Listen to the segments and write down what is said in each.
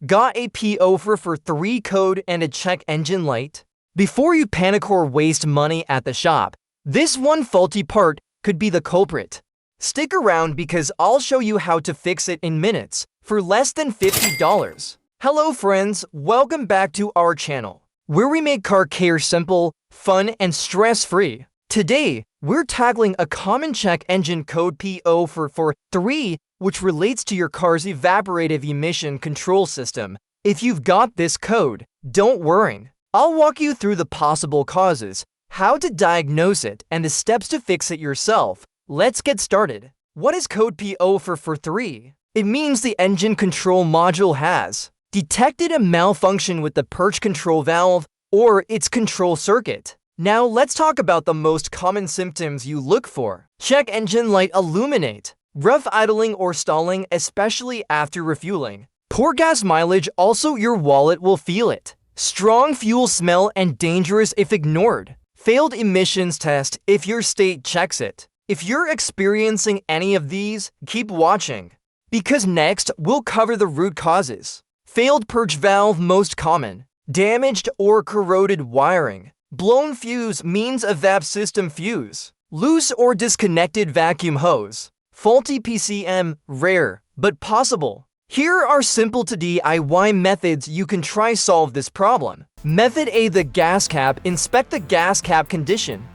Got a P0443 code and a check engine light? Before you panic or waste money at the shop, this one faulty part could be the culprit. Stick around because I'll show you how to fix it in minutes for less than $50. Hello friends, welcome back to our channel, where we make car care simple, fun, and stress-free. Today, we're tackling a common check engine code P0443, which relates to your car's evaporative emission control system. If you've got this code, don't worry. I'll walk you through the possible causes, how to diagnose it, and the steps to fix it yourself. Let's get started. What is code P0443? It means the engine control module has detected a malfunction with the purge control valve or its control circuit. Now let's talk about the most common symptoms you look for. Check engine light illuminate. Rough idling or stalling, especially after refueling. Poor gas mileage, also your wallet will feel it. Strong fuel smell and dangerous if ignored. Failed emissions test if your state checks it. If you're experiencing any of these, keep watching, because next we'll cover the root causes. Failed purge valve, most common. Damaged or corroded wiring. Blown fuse means EVAP system fuse. Loose or disconnected vacuum hose. Faulty PCM, rare, but possible. Here are simple to DIY methods you can try solve this problem. Method A, the gas cap. Inspect the gas cap condition.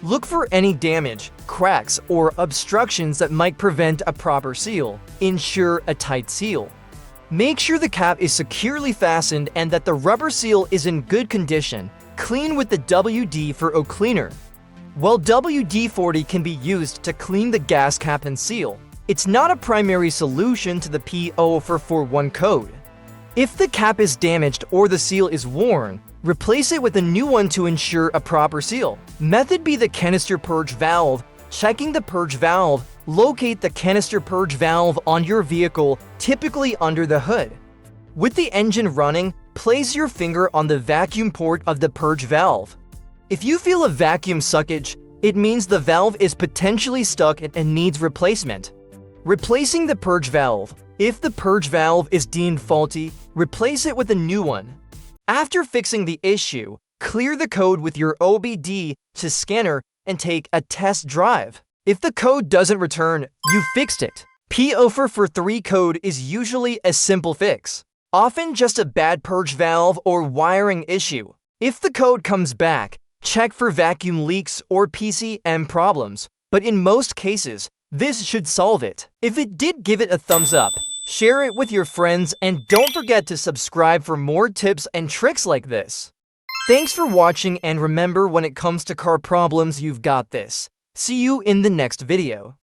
Look for any damage, cracks, or obstructions that might prevent a proper seal. Ensure a tight seal. Make sure the cap is securely fastened and that the rubber seal is in good condition. Clean with the WD-40 cleaner. While WD-40 can be used to clean the gas cap and seal, it's not a primary solution to the P0441 code. If the cap is damaged or the seal is worn, replace it with a new one to ensure a proper seal. Method B, the canister purge valve. Checking the purge valve. Locate the canister purge valve on your vehicle, typically under the hood. With the engine running, place your finger on the vacuum port of the purge valve. If you feel a vacuum suckage, it means the valve is potentially stuck and needs replacement. Replacing the purge valve. If the purge valve is deemed faulty, replace it with a new one. After fixing the issue, clear the code with your OBD2 Scanner and take a test drive. If the code doesn't return, you fixed it. P0443 code is usually a simple fix, often just a bad purge valve or wiring issue. If the code comes back, check for vacuum leaks or PCM problems, but in most cases, this should solve it. If it did, give it a thumbs up, share it with your friends, and don't forget to subscribe for more tips and tricks like this. Thanks for watching, and remember, when it comes to car problems, you've got this. See you in the next video.